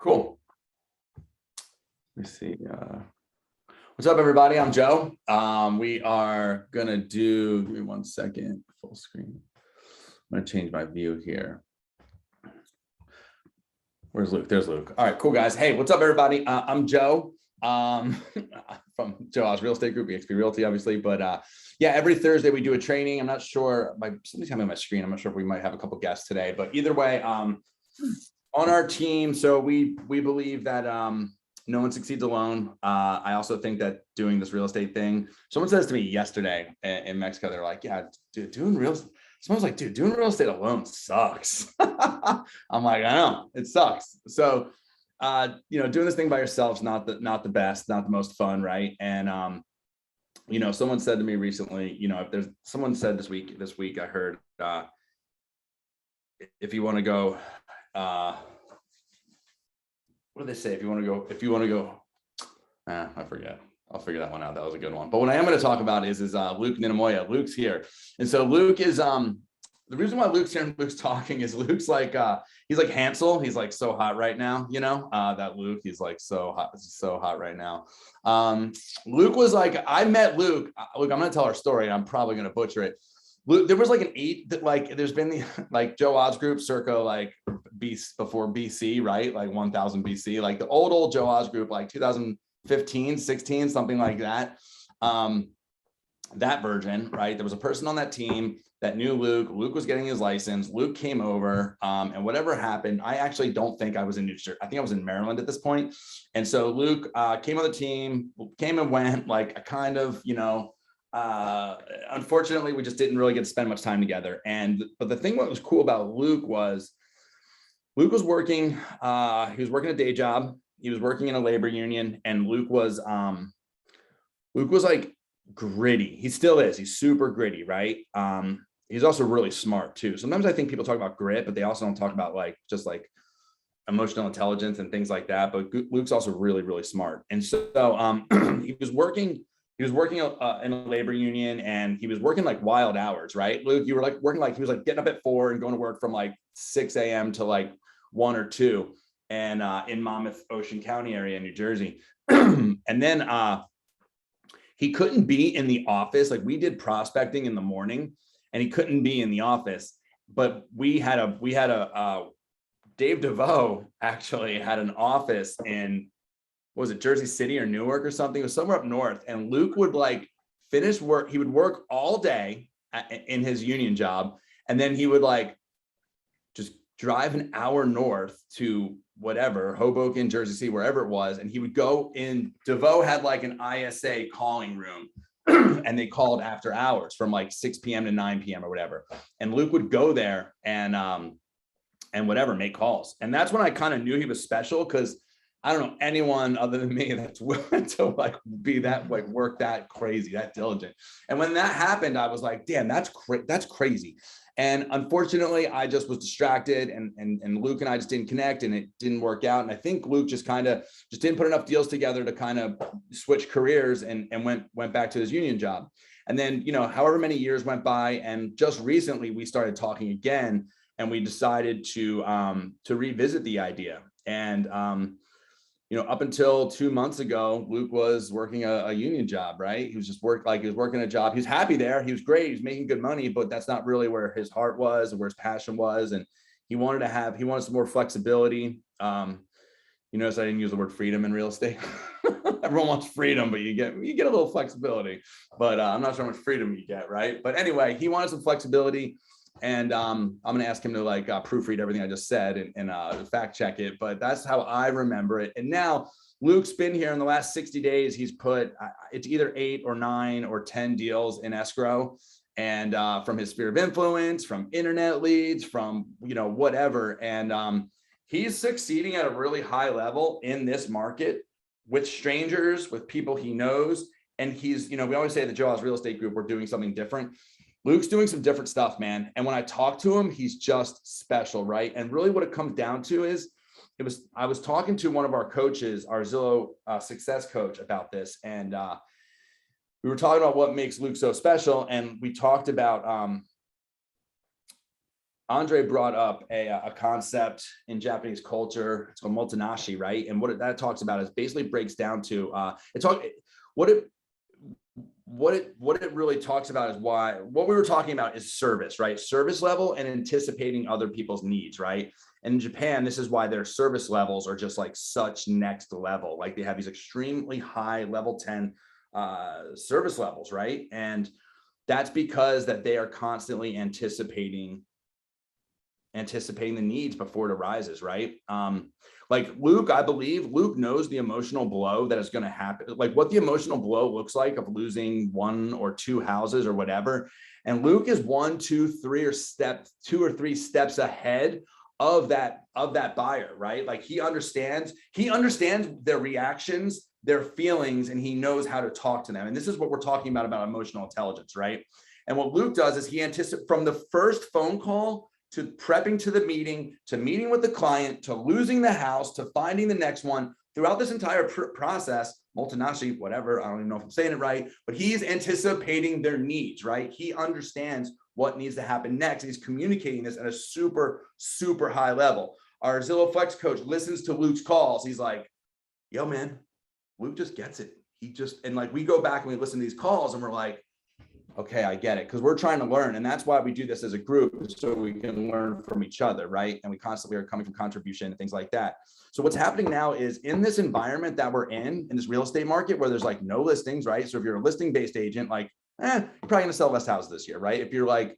Cool. Let me see. What's up, everybody? I'm Joe. We are gonna do, give me 1 second, full screen. I'm gonna change my view here. Where's Luke? There's Luke. All right, cool, guys. Hey, what's up, everybody? I'm Joe from Joe Oz Real Estate Group, EXP Realty, obviously. But yeah, every Thursday we do a training. I'm not sure, somebody's having on my screen. I'm not sure if we might have a couple guests today, but either way, on our team, so we believe that no one succeeds alone. I also think that doing this real estate thing, someone says to me yesterday in Mexico, they're like, yeah, dude, someone's like, dude, doing real estate alone sucks. I'm like, I know, it sucks. So, doing this thing by yourself is not the best, not the most fun, right? And, someone said to me recently, if someone said this week, I heard, if you want to go, what do they say? If you want to go, I forget. I'll figure that one out. That was a good one. But what I am going to talk about is Luke Ninamoya. Luke's here. And so Luke is, the reason why Luke's here and Luke's talking is Luke's like, he's like Hansel. He's like so hot right now, that Luke, he's like so hot right now. Luke was like, I met Luke. Look, I'm going to tell our story and I'm probably going to butcher it. Luke, there was like an 8 that like, there's been the like Joe Oz group circa like before BC, right? Like 1000 BC, like the old Joe Oz group, like 2015, 16, something like that. That version, right? There was a person on that team that knew Luke. Luke was getting his license. Luke came over, and whatever happened, I actually don't think I was in New Jersey. I think I was in Maryland at this point. And so Luke came on the team, came and went, like a kind of, unfortunately, we just didn't really get to spend much time together. But the thing what was cool about Luke was working, he was working a day job. He was working in a labor union, and Luke was like gritty. He still is. He's super gritty, right? He's also really smart too. Sometimes I think people talk about grit, but they also don't talk about just emotional intelligence and things like that. But Luke's also really, really smart. And so he was working in a labor union, and he was working like wild hours, right? Luke, you were like working he was like getting up at 4 and going to work from like 6 a.m. to like 1 or 2, and in Monmouth, Ocean County area in New Jersey. And then he couldn't be in the office. Like we did prospecting in the morning, and he couldn't be in the office. But we had a Dave DeVoe actually had an office in, was it Jersey City or Newark or something? It was somewhere up north. And Luke would like finish work. He would work all day in his union job. And then he would like just drive an hour north to whatever, Hoboken, Jersey City, wherever it was. And he would go in, DeVoe had like an ISA calling room and they called after hours from like 6 p.m. to 9 p.m. or whatever. And Luke would go there and whatever, make calls. And that's when I kind of knew he was special, because I don't know anyone other than me that's willing to like be that, like work that crazy, that diligent. And when that happened, I was like, damn, that's crazy. And unfortunately, I just was distracted, and Luke and I just didn't connect, and it didn't work out. And I think Luke just didn't put enough deals together to kind of switch careers and went back to his union job. And then, however many years went by, and just recently we started talking again, and we decided to revisit the idea. And up until 2 months ago, Luke was working a union job, right? He was just working a job. He was happy there. He was great. He was making good money, but that's not really where his heart was, or where his passion was. And he wanted some more flexibility. You notice I didn't use the word freedom in real estate. Everyone wants freedom, but you get a little flexibility, but I'm not sure how much freedom you get, right? But anyway, he wanted some flexibility. And I'm going to ask him to proofread everything I just said and fact check it. But that's how I remember it. And now Luke's been here in the last 60 days. He's put it's either 8 or 9 or 10 deals in escrow. And from his sphere of influence, from internet leads, from, whatever. And he's succeeding at a really high level in this market with strangers, with people he knows. And he's, we always say at the Joe Oz Real Estate Group, we're doing something different. Luke's doing some different stuff, man. And when I talk to him, he's just special, right? And really what it comes down to is, I was talking to one of our coaches, our Zillow success coach, about this. And we were talking about what makes Luke so special. And we talked about, Andre brought up a concept in Japanese culture. It's called motenashi, right? And that talks about is basically breaks down to what it really talks about is what we were talking about is service, right? Service level and anticipating other people's needs, right? And in Japan, this is why their service levels are just like such next level. Like they have these extremely high level 10 service levels, right? And that's because that they are constantly anticipating the needs before it arises, right? Like Luke, I believe Luke knows the emotional blow that is going to happen, like what the emotional blow looks like of losing 1 or 2 houses or whatever. And Luke is 1, 2, 3 or 2 or 3 steps ahead of that buyer, right? Like he understands their reactions, their feelings, and he knows how to talk to them. And this is what we're talking about emotional intelligence, right? And what Luke does is he anticipates from the first phone call to prepping to the meeting, to meeting with the client, to losing the house, to finding the next one. Throughout this entire process, motenashi, whatever, I don't even know if I'm saying it right, but he's anticipating their needs, right? He understands what needs to happen next. He's communicating this at a super, super high level. Our Zillow Flex coach listens to Luke's calls. He's like, yo, man, Luke just gets it. And like, we go back and we listen to these calls and we're like, okay, I get it. Because we're trying to learn. And that's why we do this as a group, so we can learn from each other, right? And we constantly are coming from contribution and things like that. So what's happening now is in this environment that we're in this real estate market where there's like no listings, right? So if you're a listing-based agent, like, you're probably gonna sell less houses this year, right? If you're like,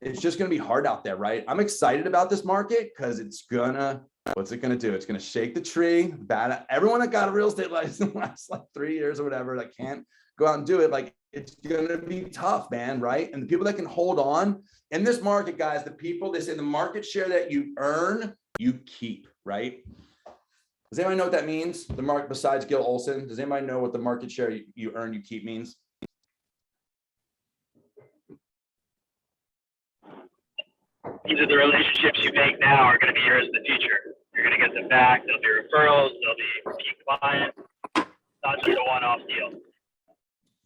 it's just gonna be hard out there, right? I'm excited about this market because what's it gonna do? It's gonna shake the tree. Everyone that got a real estate license in the last like 3 years or whatever, that can't go out and do it, like, it's gonna be tough, man, right? And the people that can hold on in this market, guys, they say the market share that you earn, you keep, right? Does anybody know what that means? The market, besides Gil Olson, does anybody know what the market share you earn, you keep means? These are the relationships you make now are going to be yours in the future. You're going to get them back. There'll be referrals. There'll be repeat clients. Not just a one-off deal.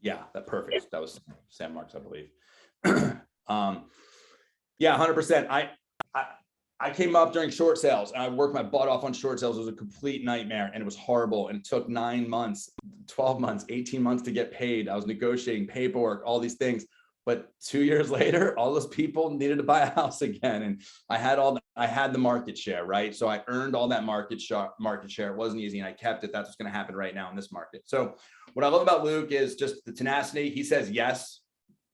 Yeah, that perfect. That was Sam Marks, I believe. Yeah, 100%. I came up during short sales and I worked my butt off on short sales. It was a complete nightmare and it was horrible. And it took 9 months, 12 months, 18 months to get paid. I was negotiating paperwork, all these things. But 2 years later, all those people needed to buy a house again. And I had the market share, right? So I earned all that market share. It wasn't easy and I kept it. That's what's going to happen right now in this market. So what I love about Luke is just the tenacity. He says yes.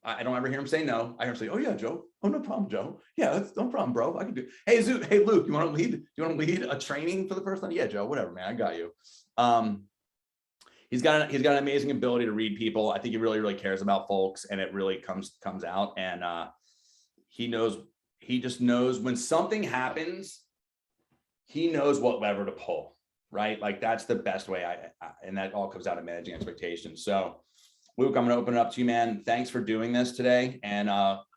I don't ever hear him say no. I hear him say, "Oh yeah, Joe. Oh, no problem, Joe. Yeah, that's no problem, bro. I can do it. Hey, Luke, you want to lead a training for the first time? Yeah, Joe, whatever, man. I got you." He's got an amazing ability to read people. I think he really, really cares about folks, and it really comes out. And he just knows when something happens, he knows what lever to pull, right? Like that's the best way. And that all comes out of managing expectations. So Luke, I'm going to open it up to you, man. Thanks for doing this today. And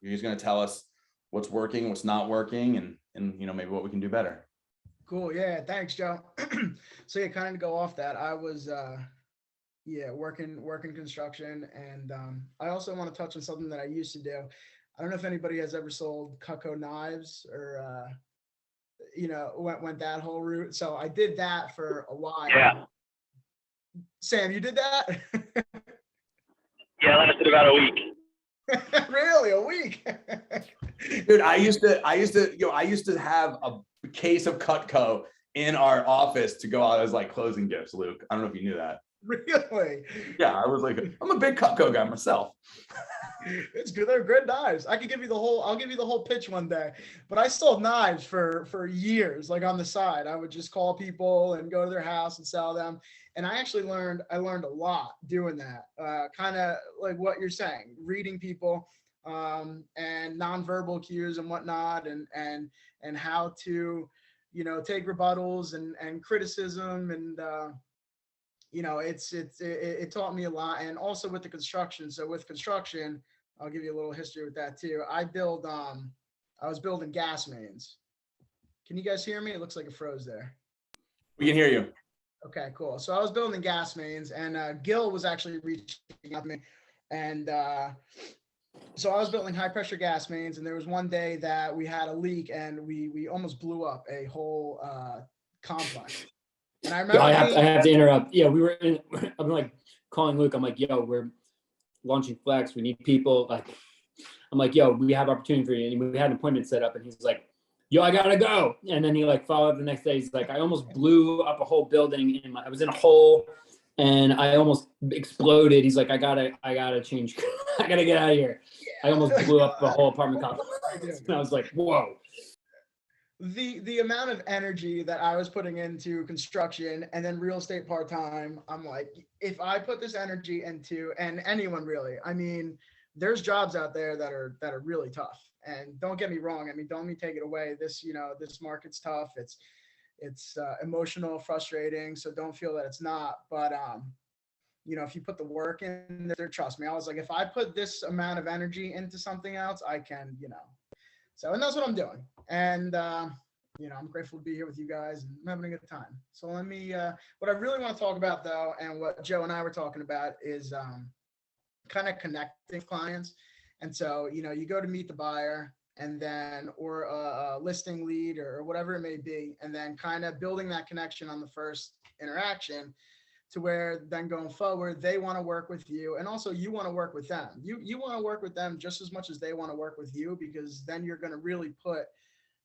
he's going to tell us what's working, what's not working, and maybe what we can do better. Cool. Yeah. Thanks, Joe. So yeah, kind of to go off that, I was, working construction. And I also want to touch on something that I used to do. I don't know if anybody has ever sold Cutco knives or, went that whole route. So I did that for a while. Yeah. Sam, you did that? Yeah, it lasted about a week. Really? A week? Dude, I used to have a case of Cutco in our office to go out as like closing gifts, Luke. I don't know if you knew that. Really? Yeah, I was like, I'm a big Cutco guy myself. It's good. They're good knives. I'll give you the whole pitch one day. But I sold knives for years, like on the side. I would just call people and go to their house and sell them. And I actually learned a lot doing that. Kind of like what you're saying, reading people and nonverbal cues and whatnot, and how to, take rebuttals and criticism and it taught me a lot. And also with the construction. So with construction, I'll give you a little history with that too. I was building gas mains. Can you guys hear me? It looks like it froze there. We can hear you. Okay, cool. So I was building gas mains, and Gil was actually reaching out to me, and So I was building high pressure gas mains, and there was one day that we had a leak, and we almost blew up a whole complex. And I Yo, remember I have to interrupt. Yeah, we were in. I'm like calling Luke. I'm like, yo, we're launching Flex. We need people. Like, I'm like, yo, we have opportunity for you. And we had an appointment set up, and he's like, yo, I gotta go. And then he like followed up the next day. He's like, I almost blew up a whole building. I was in a hole, and I almost exploded. He's like, I gotta change. I gotta get out of here. I almost blew up the whole apartment complex. And I was like, whoa. The amount of energy that I was putting into construction and then real estate part-time, I'm like, if I put this energy into, and anyone really, I mean, there's jobs out there that are really tough. And don't get me wrong, I mean, don't me take it away. This, this market's tough. It's emotional, frustrating. So don't feel that it's not. But if you put the work in there, trust me, I was like, if I put this amount of energy into something else, I can, So, and that's what I'm doing. And, I'm grateful to be here with you guys and I'm having a good time. So let me, what I really want to talk about though, and what Joe and I were talking about is kind of connecting clients. And so, you go to meet the buyer and then, or a listing lead or whatever it may be, and then kind of building that connection on the first interaction to where then going forward, they want to work with you. And also you want to work with them. You want to work with them just as much as they want to work with you, because then you're going to really put,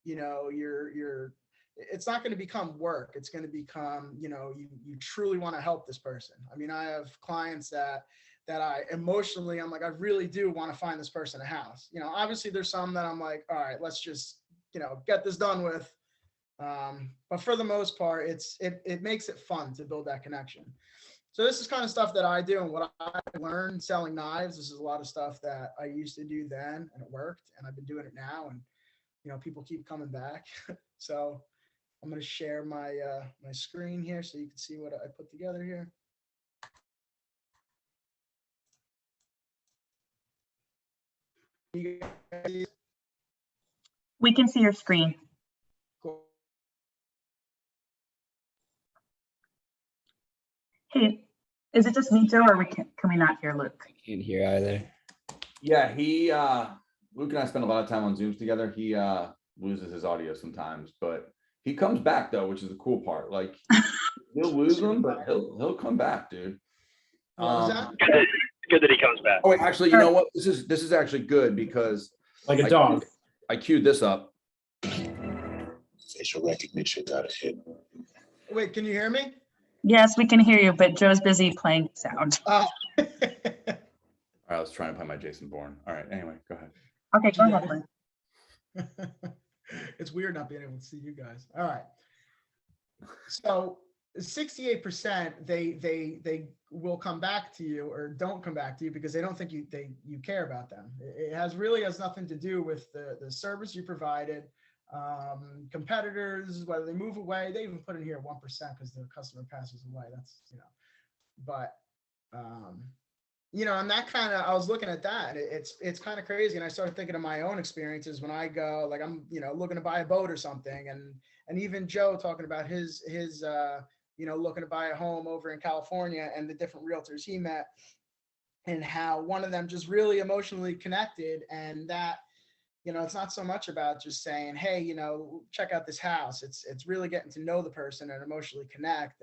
your it's not going to become work. It's going to become, you truly want to help this person. I mean, I have clients that I emotionally, I'm like, I really do want to find this person a house. Obviously there's some that I'm like, all right, let's just, get this done with. But for the most part, it makes it fun to build that connection. So this is kind of stuff that I do, and what I learned selling knives. This is a lot of stuff that I used to do then, and it worked, and I've been doing it now, and people keep coming back. So I'm going to share my my screen here so you can see what I put together here. We can see your screen. Cool. Hey, is it just me, Joe, or can we not hear Luke? Can't hear either. Yeah, Luke and I spend a lot of time on Zooms together. He loses his audio sometimes, but he comes back though, which is the cool part. Like he'll lose him, but he'll come back, dude. Good that he comes back. Oh, wait, actually, you know what? This is actually good because Like a dog. I queued this up. Facial recognition got a hit. Wait, can you hear me? Yes, we can hear you, but Joe's busy playing sound. Oh. All right, I was trying to play my Jason Bourne. All right, anyway, go ahead. Okay, go ahead, Luke. It's weird not being able to see you guys. All right. So 68% they will come back to you or don't come back to you because they don't think you care about them. It really has nothing to do with the service you provided. Competitors, whether they move away, they even put in here 1% because the customer passes away. That's but and that kind of, I was looking at that. It's kind of crazy, and I started thinking of my own experiences when I go, like I'm looking to buy a boat or something, and even Joe talking about his looking to buy a home over in California and the different realtors he met, and how one of them just really emotionally connected, and that it's not so much about just saying, hey, check out this house. It's really getting to know the person and emotionally connect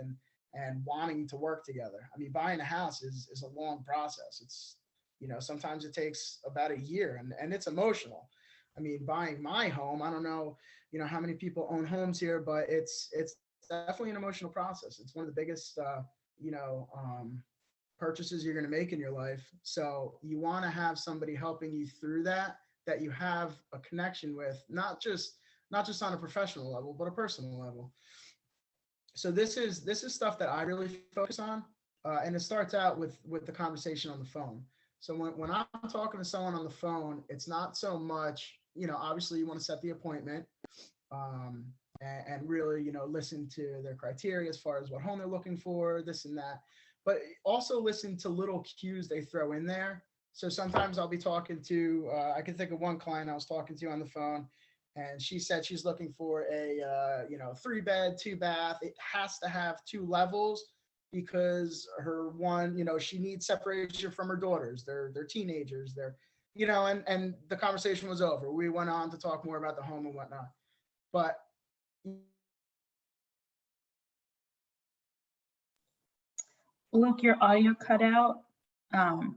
and wanting to work together. I mean, buying a house is a long process. It's, sometimes it takes about a year and it's emotional. I mean, buying my home, I don't know, how many people own homes here, but it's definitely an emotional process. It's one of the biggest, purchases you're going to make in your life. So you want to have somebody helping you through that you have a connection with, not just on a professional level, but a personal level. So this is stuff that I really focus on, and it starts out with the conversation on the phone. So when I'm talking to someone on the phone, it's not so much, obviously you want to set the appointment, and really, listen to their criteria as far as what home they're looking for, this and that, but also listen to little cues they throw in there. So sometimes I'll be talking to, I can think of one client I was talking to on the phone, and she said she's looking for a 3-bed, 2-bath. It has to have 2 levels because her one, she needs separation from her daughters. They're teenagers. you know, and the conversation was over. We went on to talk more about the home and whatnot. But Luke, your audio cut out. Um,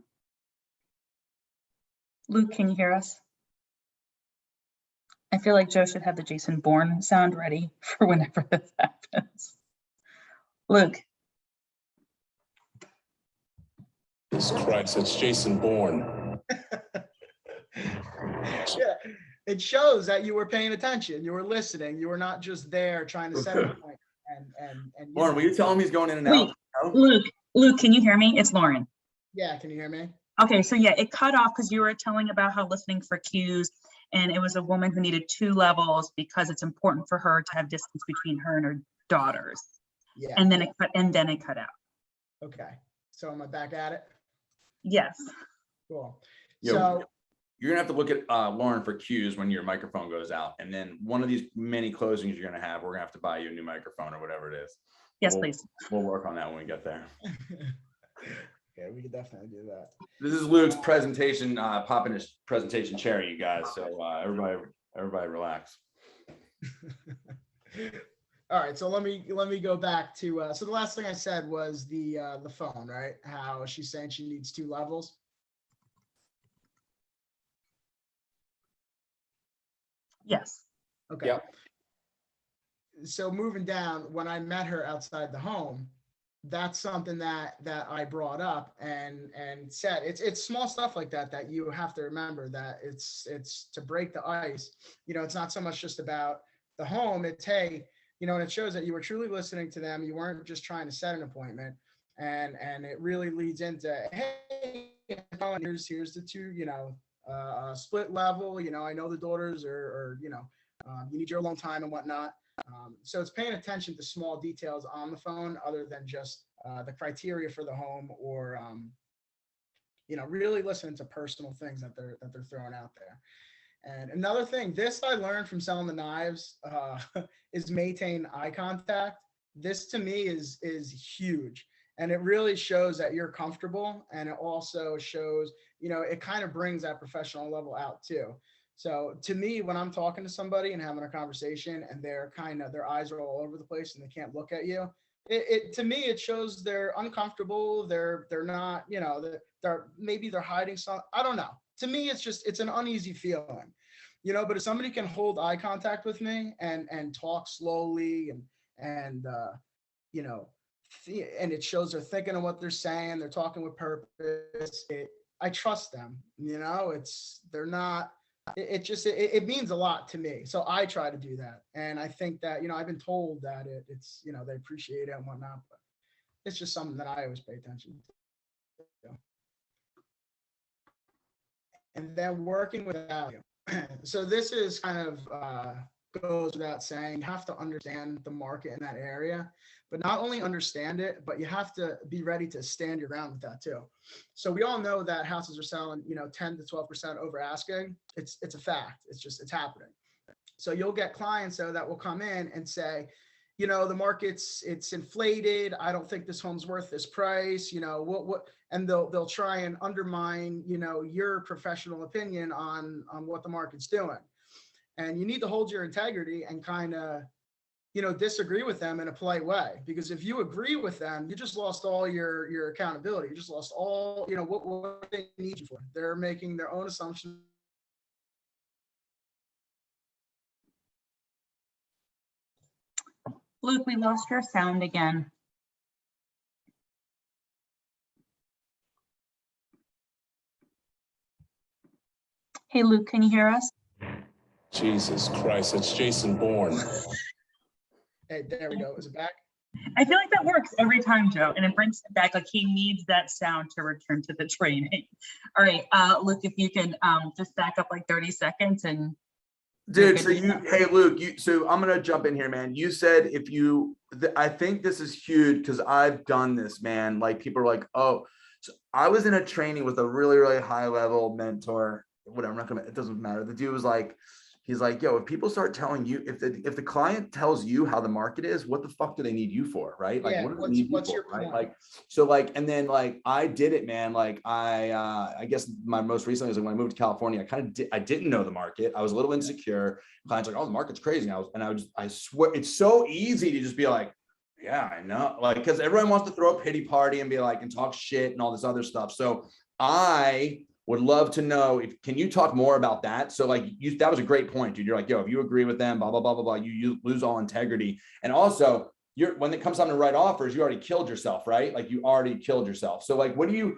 Luke, can you hear us? I feel like Joe should have the Jason Bourne sound ready for whenever this happens. Luke. Jesus Christ, it's Jason Bourne. yeah, it shows that you were paying attention, you were listening, you were not just there trying to set a point. And Lauren, will you tell him he's going in and out? Wait, Luke, can you hear me? It's Lauren. Yeah, can you hear me? Okay, so yeah, it cut off because you were telling about how listening for cues, and it was a woman who needed 2 levels because it's important for her to have distance between her and her daughters. Yeah. And then it cut out. Okay. So am I back at it? Yes. Cool. Yo, So you're gonna have to look at Lauren for cues when your microphone goes out, and then one of these many closings you're gonna have, we're gonna have to buy you a new microphone or whatever it is. Yes, please. We'll work on that when we get there. yeah, we could definitely do that. This is Luke's presentation, popping his presentation cherry, you guys. So everybody relax. All right, so let me go back to so the last thing I said was the phone, right? How she's saying she needs 2 levels. Yes. Okay. Yep. So moving down, when I met her outside the home, that's something that I brought up and said it's small stuff like that you have to remember, that it's to break the ice. You know, it's not so much just about the home. It's, hey, you know, and it shows that you were truly listening to them. You weren't just trying to set an appointment, and it really leads into, hey, here's the 2, you know, split level. You know, I know the daughters are you know, you need your alone time and whatnot. So it's paying attention to small details on the phone other than just the criteria for the home, or you know, really listening to personal things that they're throwing out there. And another thing, this I learned from selling the knives, is maintain eye contact. This to me is huge, and it really shows that you're comfortable, and it also shows, you know, it kind of brings that professional level out too. So to me, when I'm talking to somebody and having a conversation and they're kind of, their eyes are all over the place and they can't look at you, it to me, it shows they're uncomfortable. They're not, you know, maybe they're hiding something. I don't know. To me, it's an uneasy feeling, you know, but if somebody can hold eye contact with me and talk slowly and you know, and it shows they're thinking of what they're saying, they're talking with purpose. I trust them, you know, they're not, it means a lot to me. So I try to do that. And I think that, you know, I've been told that it's, you know, they appreciate it and whatnot, but it's just something that I always pay attention to. And then working with value. So this is kind of goes without saying, you have to understand the market in that area, but not only understand it, but you have to be ready to stand your ground with that too. So we all know that houses are selling, you know, 10 to 12% over asking. It's a fact. It's happening. So you'll get clients though that will come in and say, you know, the market's, it's inflated. I don't think this home's worth this price. You know, what, and they'll try and undermine, you know, your professional opinion on what the market's doing. And you need to hold your integrity and kind of, you know, disagree with them in a polite way. Because if you agree with them, you just lost all your accountability. You just lost all, you know, what they need you for. They're making their own assumptions. Luke, we lost your sound again. Hey, Luke, can you hear us? Jesus Christ, it's Jason Bourne. Hey, there we go. Is it back? I feel like that works every time, Joe, and it brings it back. Like he needs that sound to return to the training. All right, Luke, if you can just back up like 30 seconds and. Dude, so hey Luke, so I'm gonna jump in here, man. You said if you, I think this is huge because I've done this, man. Like people are like, oh, so I was in a training with a really, really high level mentor. Whatever, I'm not gonna, it doesn't matter. The dude was like, he's like, yo, if people start telling you, if the client tells you how the market is, what the fuck do they need you for? Right. Like, Yeah. what do they need you What's for? your Right. point? Like, so like, and then like, I did it, man. Like I guess my most recently was like when I moved to California, I didn't know the market. I was a little insecure. Clients like, oh, the market's crazy. I swear it's so easy to just be like, yeah, I know. Like, cause everyone wants to throw a pity party and be like, and talk shit and all this other stuff. So I would love to know if, can you talk more about that? So like that was a great point, dude. You're like, yo, if you agree with them, blah, blah, blah, blah, blah, you lose all integrity. And also when it comes time to write offers, you already killed yourself, right? Like you already killed yourself. So like, when you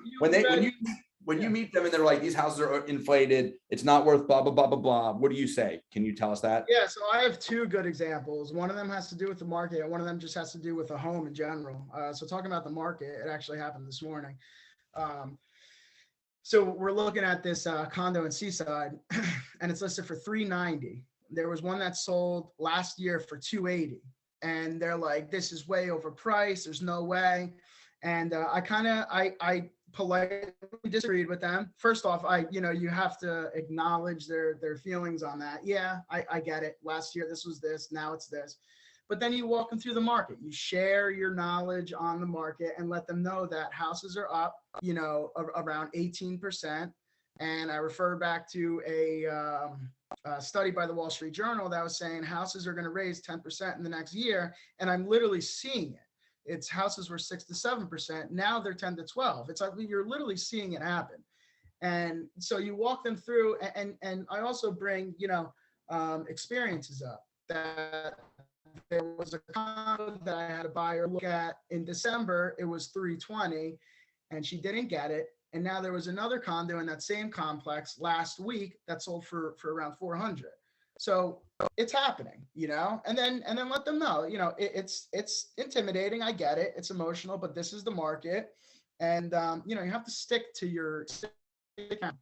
meet them and they're like, these houses are inflated, it's not worth blah, blah, blah, blah, blah. What do you say? Can you tell us that? Yeah, so I have two good examples. One of them has to do with the market, and one of them just has to do with the home in general. So talking about the market, it actually happened this morning. So we're looking at this condo in Seaside, and it's listed for $390. There was one that sold last year for $280, and they're like, "This is way overpriced. There's no way." And I politely disagreed with them. First off, you have to acknowledge their feelings on that. Yeah, I get it. Last year this was this, now it's this. But then you walk them through the market. You share your knowledge on the market and let them know that houses are up, around 18%. And I refer back to a study by the Wall Street Journal that was saying houses are going to raise 10% in the next year. And I'm literally seeing it. Its houses were 6 to 7%. Now they're 10 to 12. It's like you're literally seeing it happen. And so you walk them through, and I also bring, experiences up. That there was a condo that I had a buyer look at in December. It was 320, and she didn't get it. And now there was another condo in that same complex last week that sold for around 400. So it's happening, and then let them know, it's intimidating. I get it. It's emotional, but this is the market. And, you have to stick to your. And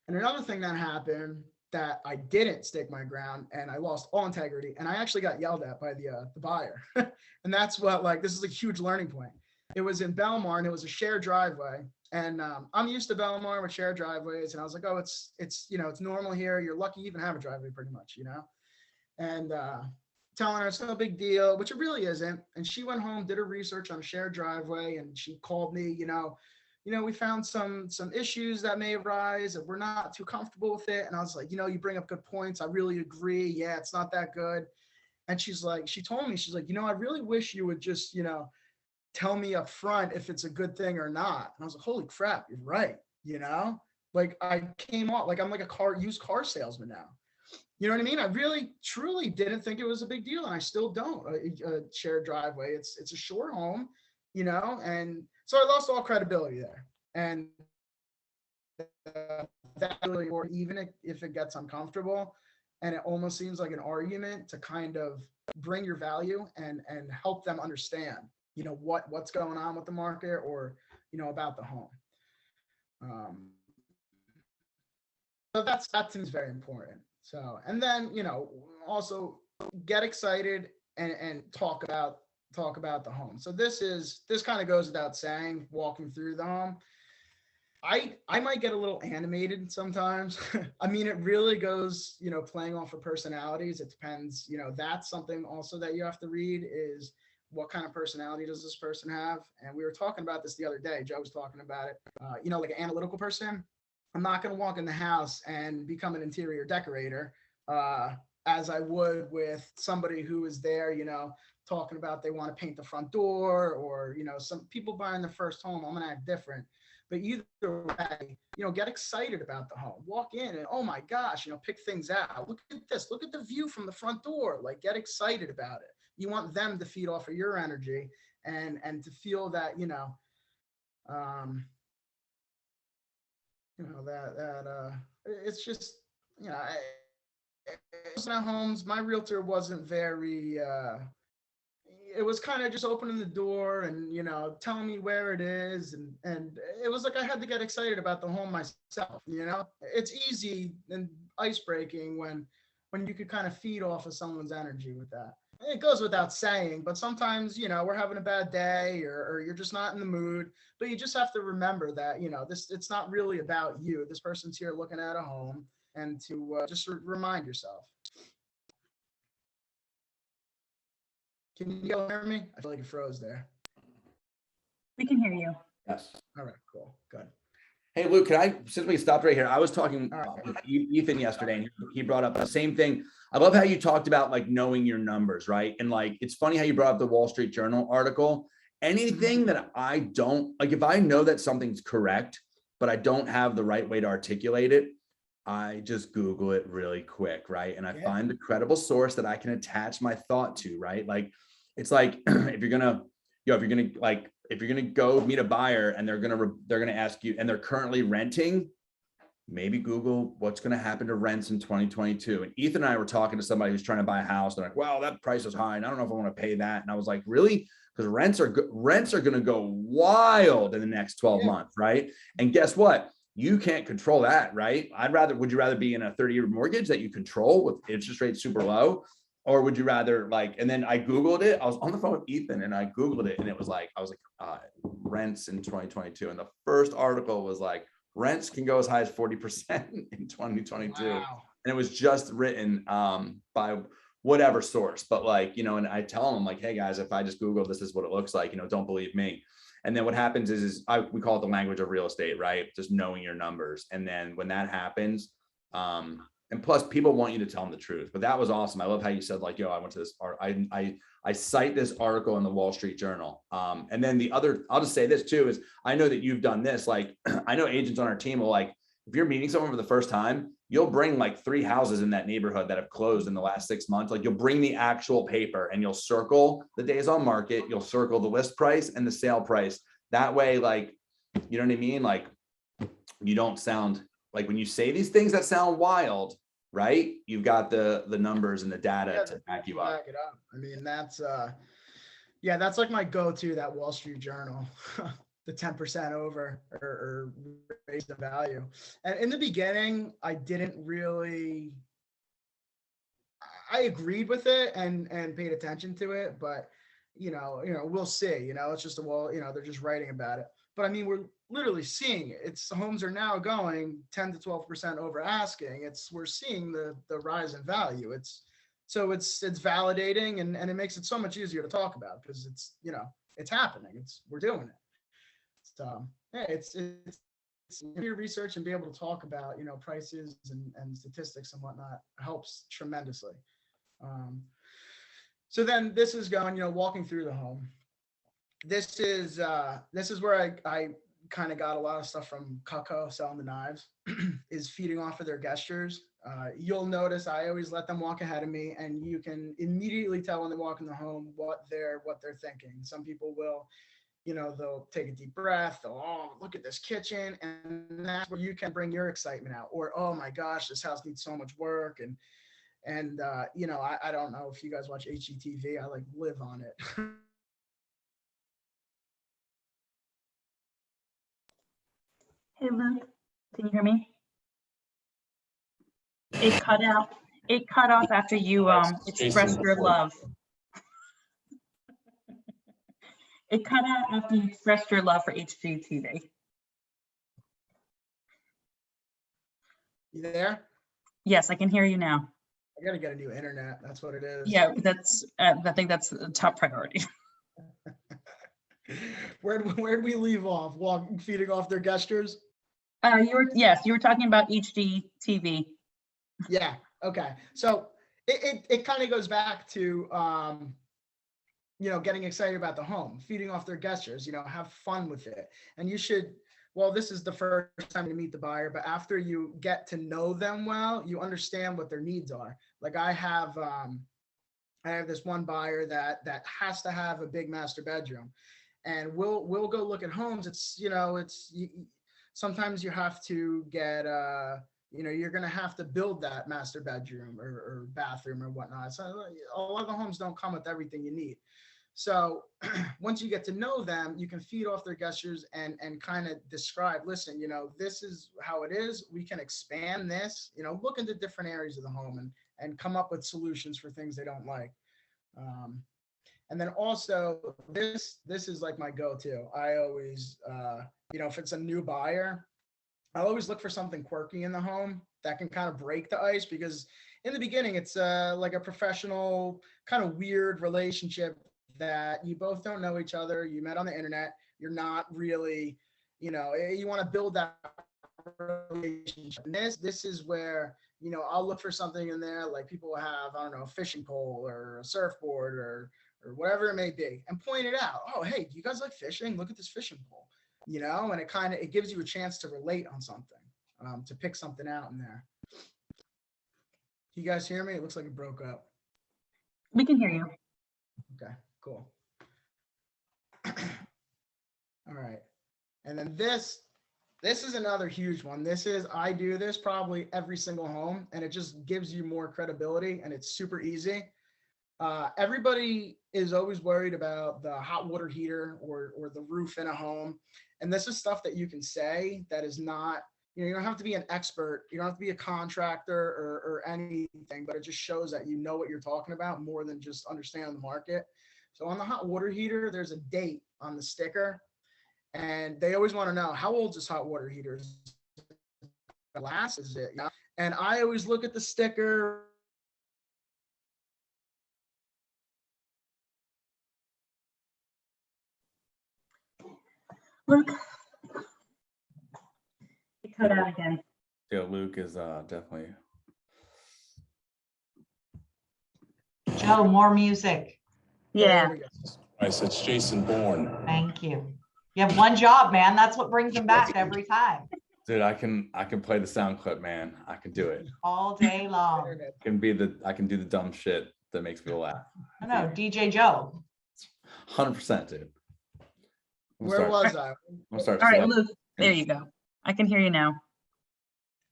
another thing that happened that I didn't stick my ground and I lost all integrity, and I actually got yelled at by the buyer. And that's what, this is a huge learning point. It was in Belmar, and it was a shared driveway. And I'm used to Belmar with shared driveways. And I was like, oh, it's normal here. You're lucky you even have a driveway pretty much, and telling her it's no big deal, which it really isn't. And she went home, did her research on a shared driveway, and she called me, we found some issues that may arise if we're not too comfortable with it. And I was like, you bring up good points. I really agree. Yeah, it's not that good. And she told me, she's like, I really wish you would just, tell me up front if it's a good thing or not. And I was like, holy crap, you're right. Like I came off like I'm like a used car salesman now. You know what I mean? I really, truly didn't think it was a big deal, and I still don't. A shared driveway. It's a short home, and so I lost all credibility there. And that really, or even if it gets uncomfortable, and it almost seems like an argument, to kind of bring your value and help them understand, what's going on with the market, or about the home. So that seems very important. So, and then, also get excited and talk about the home. So this kind of goes without saying, walking through the home. I might get a little animated sometimes. I mean, it really goes, playing off of personalities. It depends, that's something also that you have to read, is what kind of personality does this person have? And we were talking about this the other day. Joe was talking about it. Like an analytical person. I'm not going to walk in the house and become an interior decorator as I would with somebody who is there, talking about they want to paint the front door, or, some people buying their first home. I'm going to act different. But either way, get excited about the home. Walk in and, oh my gosh, pick things out. Look at this. Look at the view from the front door. Like, get excited about it. You want them to feed off of your energy and to feel that, it's just, homes. My realtor wasn't very, it was kind of just opening the door and, telling me where it is. And it was like, I had to get excited about the home myself. It's easy and ice breaking when you could kind of feed off of someone's energy with that. It goes without saying, but sometimes, we're having a bad day, or you're just not in the mood, but you just have to remember that, it's not really about you. This person's here looking at a home. and to just remind yourself. Can you hear me? I feel like it froze there. We can hear you. Yes. All right, cool, good. Hey, Luke, can I, since we stopped right here, I was talking All right. with Ethan yesterday, and he brought up the same thing. I love how you talked about like knowing your numbers, right? And like, it's funny how you brought up the Wall Street Journal article. Anything that I don't, like if I know that something's correct, but I don't have the right way to articulate it, I just Google it really quick, right? And I Yeah. find a credible source that I can attach my thought to, right? Like, it's like, if you're gonna go meet a buyer and they're gonna ask you, and they're currently renting, maybe Google what's gonna happen to rents in 2022. And Ethan and I were talking to somebody who's trying to buy a house. They're like, well, that price is high, and I don't know if I want to pay that. And I was like, really? Because rents are gonna go wild in the next 12 months, right? And guess what? You can't control that, right? Would you rather be in a 30-year mortgage that you control with interest rates super low? Or would you rather and then I Googled it. I was on the phone with Ethan and I Googled it, and it was like, rents in 2022. And the first article was like, rents can go as high as 40% in 2022. Wow. And it was just written by whatever source. But like, and I tell them like, hey guys, if I just Google, this is what it looks like, don't believe me. And then what happens is we call it the language of real estate, right? Just knowing your numbers. And then when that happens, and plus people want you to tell them the truth. But that was awesome. I love how you said like, yo, I went to this, I cite this article in the Wall Street Journal. And then I'll just say this too, is I know that you've done this. Like, I know agents on our team will like, if you're meeting someone for the first time, you'll bring like 3 houses in that neighborhood that have closed in the last 6 months. Like you'll bring the actual paper and you'll circle the days on market, you'll circle the list price and the sale price. That way, like, you know what I mean? Like, you don't sound like, when you say these things that sound wild, right? You've got the numbers and the data to back you up. Back it up. I mean, that's like my go-to, that Wall Street Journal, the 10% over or raise the value. And in the beginning, I agreed with it and paid attention to it, but we'll see, it's just they're just writing about it. But I mean, we're literally seeing it. Homes are now going 10 to 12% over asking. We're seeing the rise in value. It's validating, and it makes it so much easier to talk about, because it's happening. We're doing it. So yeah, it's your research and be able to talk about prices and statistics and whatnot helps tremendously. So then this is going, walking through the home. This is where I kind of got a lot of stuff from Cutco, Selling the Knives, is feeding off of their gestures. You'll notice I always let them walk ahead of me, and you can immediately tell when they walk in the home what they're thinking. Some people will, they'll take a deep breath. Oh, look at this kitchen. And that's where you can bring your excitement out. Or, oh my gosh, this house needs so much work. And I don't know if you guys watch HGTV. I like live on it. Hey, Luke, can you hear me? It cut out. It cut off after you expressed your love. It cut out after you expressed your love for HGTV. You there? Yes, I can hear you now. I gotta get a new internet. That's what it is. Yeah, I think that's a top priority. Where'd we leave off? Feeding off their gestures? You were talking about HGTV. Yeah. Okay. So it kind of goes back to getting excited about the home, feeding off their gestures. Have fun with it, and you should. Well, this is the first time to meet the buyer, but after you get to know them well, you understand what their needs are. Like I have this one buyer that has to have a big master bedroom, and we'll go look at homes. Sometimes you have to get you're going to have to build that master bedroom or bathroom or whatnot. So a lot of the homes don't come with everything you need. So once you get to know them, you can feed off their gestures and kind of describe, listen, this is how it is. We can expand this, look into different areas of the home and come up with solutions for things they don't like. And then also this is like my go-to. I always, if it's a new buyer, I'll always look for something quirky in the home that can kind of break the ice, because in the beginning, it's like a professional kind of weird relationship that you both don't know each other. You met on the internet. You're not really, you want to build that relationship. And this is where, I'll look for something in there, like people have, I don't know, a fishing pole or a surfboard or whatever it may be, and point it out. Oh, hey, do you guys like fishing? Look at this fishing pole, and it gives you a chance to relate on something, to pick something out in there. You guys hear me? It looks like it broke up. We can hear you. Okay, cool. All right. And then this is another huge one. I do this probably every single home, and it just gives you more credibility, and it's super easy. Everybody is always worried about the hot water heater or the roof in a home. And this is stuff that you can say that is not, you don't have to be an expert. You don't have to be a contractor or anything, but it just shows that you know what you're talking about more than just understand the market. So on the hot water heater, there's a date on the sticker, and they always want to know, how old is this hot water heater? Is it last? Is it? Yeah. And I always look at the sticker. Luke. It cut out again. Yeah, Luke is definitely. Joe, more music. Yeah. Christ, it's Jason Bourne. Thank you. You have one job, man. That's what brings them back every time. Dude, I can play the sound clip, man. I can do it. All day long. I can do the dumb shit that makes people laugh. I know, DJ Joe. 100%, dude. Where was I? I'll start. All right, Luke, there you go. I can hear you now.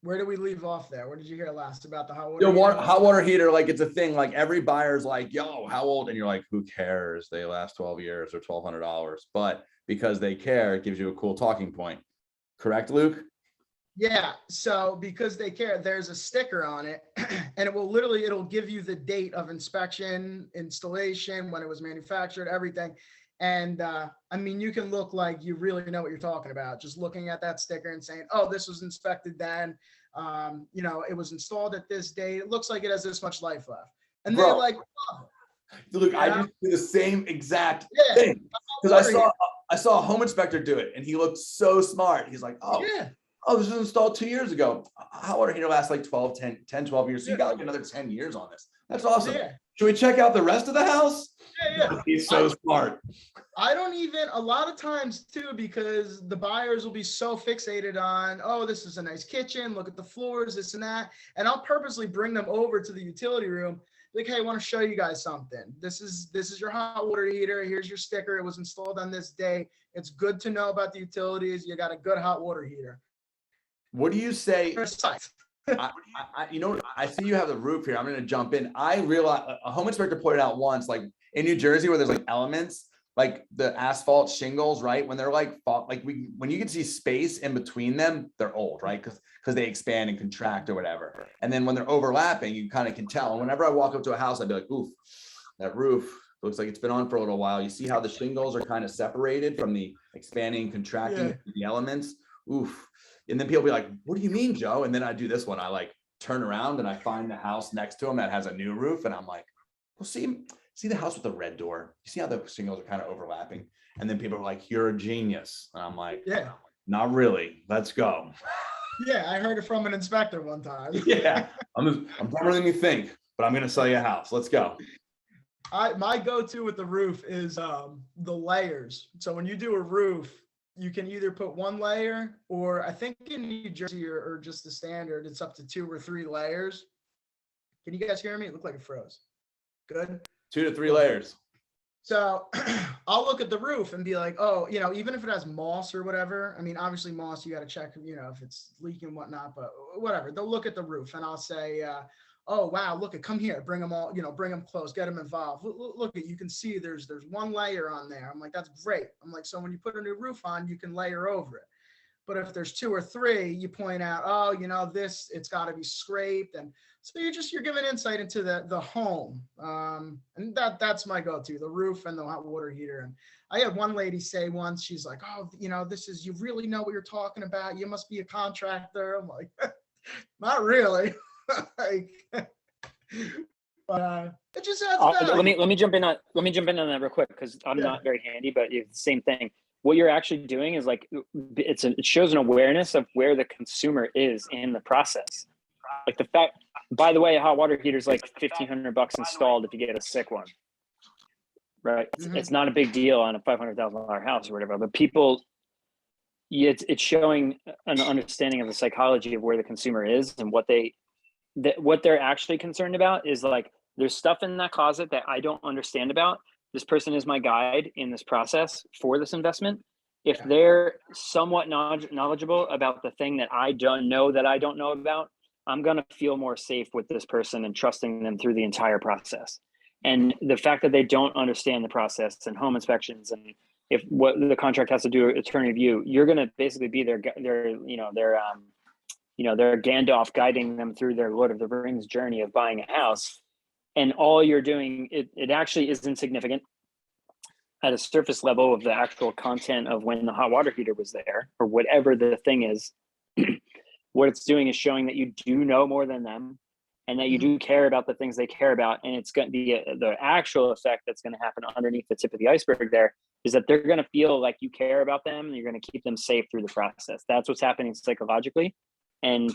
Where did we leave off there? What did you hear last about the hot water? Yo, hot water heater, like it's a thing. Like every buyer's like, yo, how old? And you're like, who cares? They last 12 years or $1,200. But because they care, it gives you a cool talking point. Correct, Luke? Yeah. So because they care, there's a sticker on it, and it'll give you the date of inspection, installation, when it was manufactured, everything. And I mean, you can look like you really know what you're talking about, just looking at that sticker and saying, oh, this was inspected then. It was installed at this date. It looks like it has this much life left. And they're like, oh. Look, Yeah. I just do the same exact Yeah. thing. Because I saw a home inspector do it, and he looked so smart. He's like, oh, Yeah. this was installed 2 years ago. Hot water heater lasts like 12 years. So you got like another 10 years on this. That's awesome. Yeah. Should we check out the rest of the house? Yeah. He's so smart. I don't even, a lot of times too, because the buyers will be so fixated on, oh, this is a nice kitchen, look at the floors, this and that. And I'll purposely bring them over to the utility room. Like, hey, I want to show you guys something. This is your hot water heater. Here's your sticker. It was installed on this day. It's good to know about the utilities. You got a good hot water heater. What do you say? I I see you have the roof here. I'm going to jump in. I realized a home inspector pointed out once, like in New Jersey, where there's like elements, like the asphalt shingles, right? When they're like when you can see space in between them, they're old, right? Because they expand and contract or whatever. And then when they're overlapping, you kind of can tell. And whenever I walk up to a house, I'd be like, oof, that roof looks like it's been on for a little while. You see how the shingles are kind of separated from the expanding, contracting the elements. Oof. And then people be like, what do you mean, Joe? And then I do this one. I like turn around and I find the house next to him that has a new roof. And I'm like, well, see the house with the red door? You see how the shingles are kind of overlapping? And then people are like, you're a genius. And I'm like, Yeah. Not really. Let's go. Yeah, I heard it from an inspector one time. Yeah, I'm dumber than you think, but I'm gonna sell you a house. Let's go. My go-to with the roof is the layers. So when you do a roof, you can either put one layer, or I think in New Jersey or just the standard, it's up to 2 or 3 layers. Can you guys hear me? It looked like it froze. Good. 2 to 3 layers. So I'll look at the roof and be like, oh, even if it has moss or whatever, I mean, obviously moss, you got to check, if it's leaking and whatnot, but whatever. They'll look at the roof and I'll say, oh, wow, look, come here, bring them all, bring them close, get them involved. Look, you can see there's one layer on there. I'm like, that's great. I'm like, so when you put a new roof on, you can layer over it. But if there's 2 or 3, you point out, oh, this, it's got to be scraped. And so you're giving insight into the home. And that's my go-to, the roof and the hot water heater. And I had one lady say once, she's like, oh, you really know what you're talking about. You must be a contractor. I'm like, not really. Like, but it just adds value. Let me jump in on that real quick, because I'm not very handy, but it's the same thing. What you're actually doing is like it shows an awareness of where the consumer is in the process. Like the fact, by the way, a hot water heater is like $1,500 installed if you get a sick one, right? It's not a big deal on a $500,000 house or whatever, but people, it's showing an understanding of the psychology of where the consumer is and what they're actually concerned about is like, there's stuff in that closet that I don't understand about. This person is my guide in this process for this investment. If they're somewhat knowledgeable about the thing that I don't know about, I'm going to feel more safe with this person and trusting them through the entire process. And the fact that they don't understand the process and home inspections, and if what the contract has to do attorney review, you're going to basically be their Gandalf guiding them through their Lord of the Rings journey of buying a house. And all you're doing, it actually is insignificant at a surface level of the actual content of when the hot water heater was there or whatever the thing is. What it's doing is showing that you do know more than them and that you do care about the things they care about. And it's going to be the actual effect that's going to happen underneath the tip of the iceberg there is that they're going to feel like you care about them and you're going to keep them safe through the process. That's what's happening psychologically. And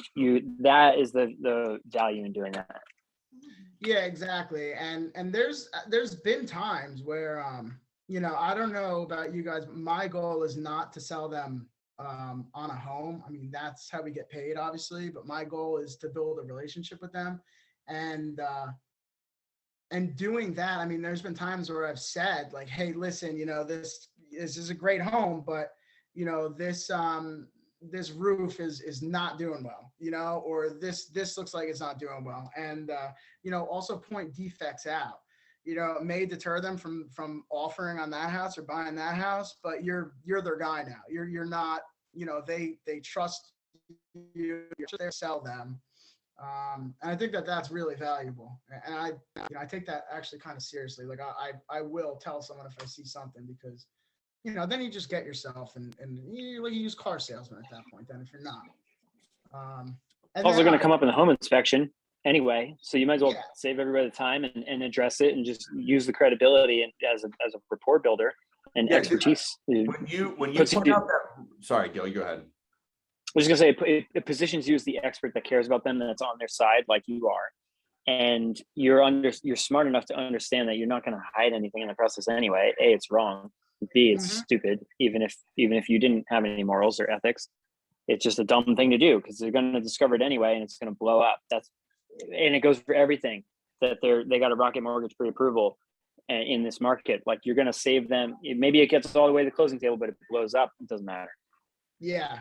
that is the value in doing that. Yeah, exactly. And there's been times where, I don't know about you guys, but my goal is not to sell them on a home. I mean, that's how we get paid, obviously, but my goal is to build a relationship with them. And doing that, I mean, there's been times where I've said like, hey, listen, this is a great home, but this roof is not doing well, or this looks like it's not doing well. And, also point defects out, it may deter them from offering on that house or buying that house, but you're their guy now. You're not, they trust you, you're there to sell them. And I think that's really valuable. And I take that actually kind of seriously. Like I will tell someone if I see something, because then you just get yourself and you use car salesman at that point. Then if you're not, it's also going to come up in the home inspection anyway, so you might as well save everybody the time and address it and just use the credibility and as a rapport builder and expertise. When you point out that, sorry, Gil, go ahead. I was just gonna say it positions you as the expert that cares about them, that's on their side like you are, and you're smart enough to understand that you're not going to hide anything in the process anyway. A, it's wrong. B, it's stupid. Even if you didn't have any morals or ethics, it's just a dumb thing to do because they're going to discover it anyway, and it's going to blow up. And it goes for everything that they got a rocket mortgage pre-approval in this market. Like, you're going to save them. Maybe it gets all the way to the closing table, but if it blows up, it doesn't matter. Yeah.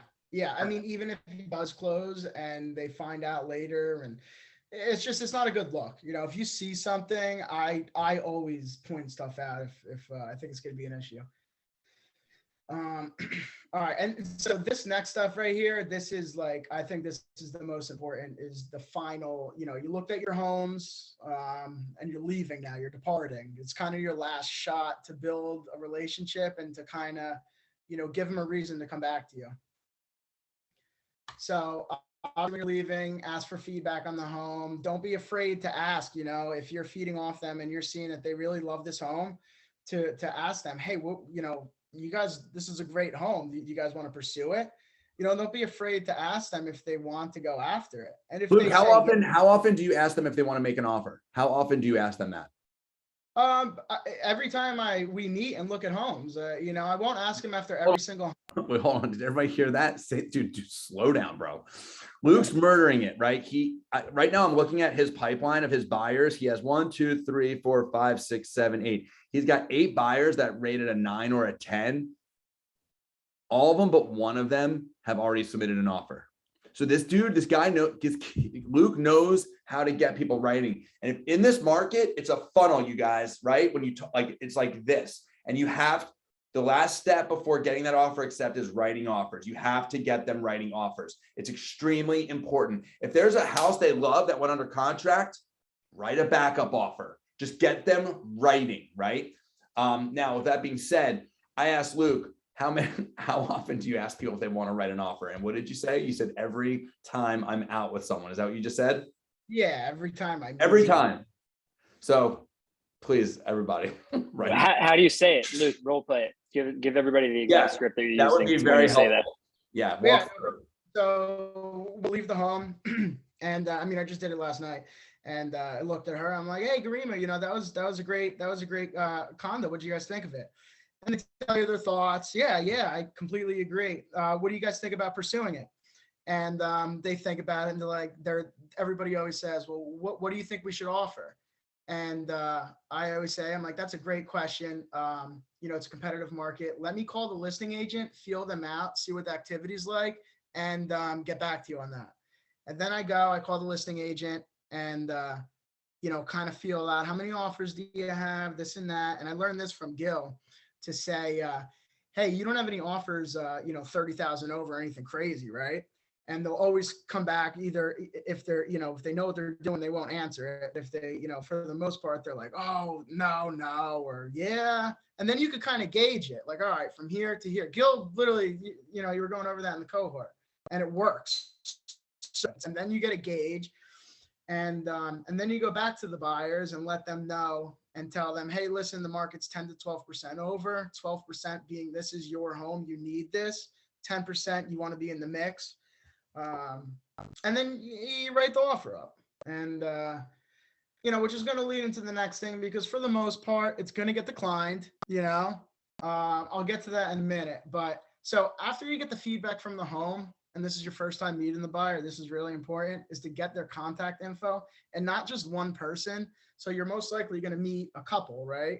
I mean, even if he does close and they find out later, and it's not a good look. If you see something, I always point stuff out if I think it's going to be an issue. All right. And so this next stuff right here, this is like, I think this is the most important, is the final, you looked at your homes and you're leaving now, you're departing. It's kind of your last shot to build a relationship and to kind of, give them a reason to come back to you. So when you're leaving, ask for feedback on the home. Don't be afraid to ask, if you're feeding off them and you're seeing that they really love this home, to ask them, hey, you guys, this is a great home. Do you guys want to pursue it? Don't be afraid to ask them if they want to go after it. And if Luke, how often do you ask them if they want to make an offer? How often do you ask them that? Every time we meet and look at homes, I won't ask him after every single. Wait, hold on. Did everybody hear that? Dude, slow down, bro. Luke's murdering it, right? Right now I'm looking at his pipeline of his buyers. He has 1, 2, 3, 4, 5, 6, 7, 8. He's got 8 buyers that rated a 9 or a 10. All of them, but one of them have already submitted an offer. So Luke knows how to get people writing. And if in this market, it's a funnel, you guys, right? When you talk, like, it's like this, and you have The last step before getting that offer accepted is writing offers. You have to get them writing offers. It's extremely important. If there's a house they love that went under contract, write a backup offer. Just get them writing, right? Now, with that being said, I asked Luke, how often do you ask people if they want to write an offer? And what did you say? You said every time I'm out with someone. Is that what you just said? Yeah, every time I Every time. So please, everybody, write. How do you say it, Luke? Role play it. Give everybody the exact script that you're using. That would be when very you say helpful. that. Yeah. Yeah. So we'll leave the home, and I mean, I just did it last night, and I looked at her. I'm like, "Hey, Garima, you know, that was a great condo. What do you guys think of it?" And they tell you their thoughts. Yeah, I completely agree. What do you guys think about pursuing it? And they think about it, and everybody always says, "Well, what do you think we should offer?" And I always say, I'm like, that's a great question. You know, it's a competitive market. Let me call the listing agent, feel them out, see what the activity's like, and get back to you on that. And then I call the listing agent and, you know, kind of feel out how many offers do you have, this and that. And I learned this from Gil to say, hey, you don't have any offers, you know, 30,000 over or anything crazy, right? And they'll always come back either if they're, you know, if they know what they're doing, they won't answer it. If they, you know, for the most part, they're like, oh, no, or yeah. And then you could kind of gauge it like, all right, from here to here. Gil, literally, you know, you were going over that in the cohort and it works. And then you get a gauge and then you go back to the buyers and let them know and tell them, hey, listen, the market's 10 to 12% over, 12% being this is your home, you need this, 10% you want to be in the mix. And then you write the offer up and, you know, which is going to lead into the next thing, because for the most part, it's going to get declined, you know, I'll get to that in a minute. But so after you get the feedback from the home, and this is your first time meeting the buyer, this is really important, is to get their contact info and not just one person. So you're most likely going to meet a couple, right?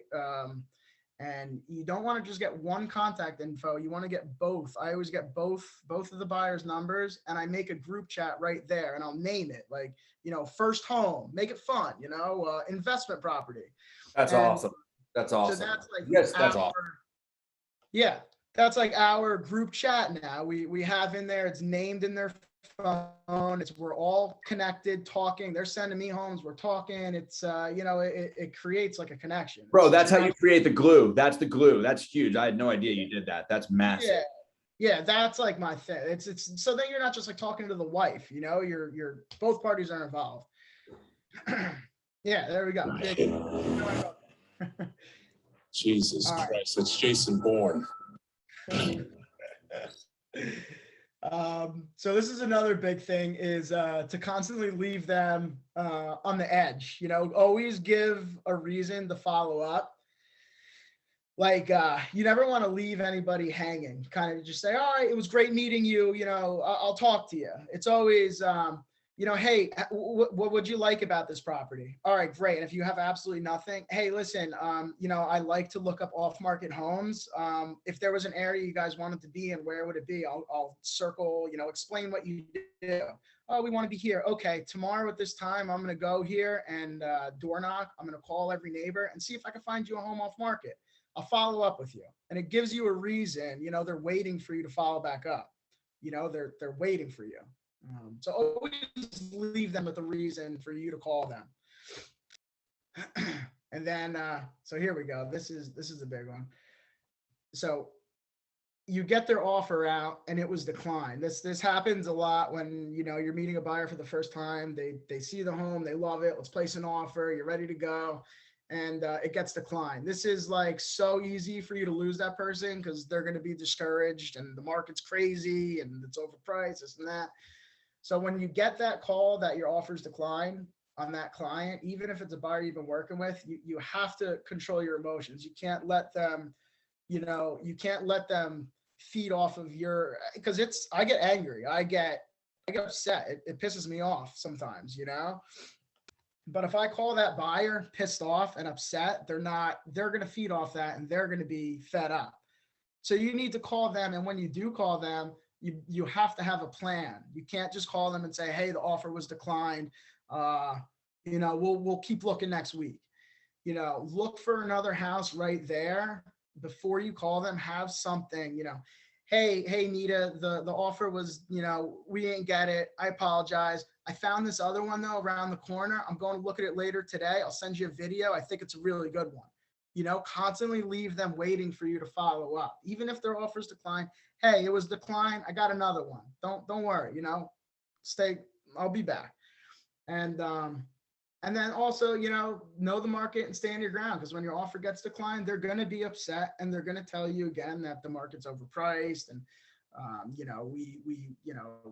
And you don't want to just get one contact info. You want to get both. I always get both of the buyers' numbers, and I make a group chat right there, and I'll name it like, you know, first home, make it fun, you know, investment property. That's awesome. That's awesome. So that's like, yes, that's awesome. Yeah, that's like our group chat now. We have in there, it's named in their phone. We're all connected, talking. They're sending me homes. We're talking. It's you know, it creates like a connection. Bro, that's how you create the glue. That's the glue. That's huge. I had no idea you did that. That's massive. Yeah, that's like my thing. It's so then you're not just like talking to the wife, you know, you're both parties are involved. Yeah, there we go. Jesus Christ, it's Jason Bourne. So this is another big thing is to constantly leave them on the edge, you know, always give a reason to follow up. Like you never want to leave anybody hanging, kind of just say, all right, it was great meeting you, you know, I'll talk to you. It's always, you know, hey, what would you like about this property? All right, great. And if you have absolutely nothing, hey, listen, you know, I like to look up off-market homes. If there was an area you guys wanted to be in, where would it be? I'll circle, you know, explain what you do. Oh, we want to be here. Okay, tomorrow at this time, I'm going to go here and door knock. I'm going to call every neighbor and see if I can find you a home off-market. I'll follow up with you. And it gives you a reason, you know, they're waiting for you to follow back up. You know, they're waiting for you. So always leave them with a reason for you to call them. And then, so here we go. This is a big one. So you get their offer out and it was declined. This happens a lot when, you know, you're meeting a buyer for the first time. They see the home, they love it. Let's place an offer. You're ready to go. And it gets declined. This is like so easy for you to lose that person because they're going to be discouraged and the market's crazy and it's overpriced, this and that. So when you get that call that your offer's declined on that client, even if it's a buyer you've been working with, you have to control your emotions. You can't let them, you know, you can't let them feed off of your, because I get angry. I get upset. It pisses me off sometimes, you know? But if I call that buyer pissed off and upset, they're going to feed off that and they're going to be fed up. So you need to call them. And when you do call them, you have to have a plan. You can't just call them and say, hey, the offer was declined. You know, we'll keep looking next week. You know, look for another house right there before you call them, have something, hey, Nita, the offer was, we didn't get it. I apologize. I found this other one though around the corner. I'm going to look at it later today. I'll send you a video. I think it's a really good one. Constantly leave them waiting for you to follow up. Even if their offers decline, hey, it was declined. I got another one. Don't worry, I'll be back. And then also, know the market and stand your ground, because when your offer gets declined, they're going to be upset and they're going to tell you again that the market's overpriced. And,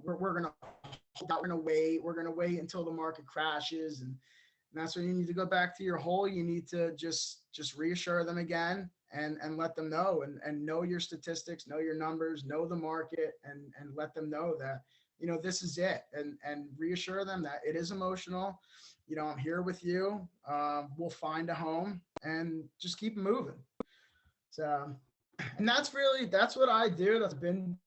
we're going to wait until the market crashes. And that's when you need to go back to your hole. You need to just reassure them again and let them know and know your statistics, know your numbers, know the market, and let them know that, this is it. And reassure them that it is emotional. I'm here with you. We'll find a home and just keep moving. So, and that's what I do. That's been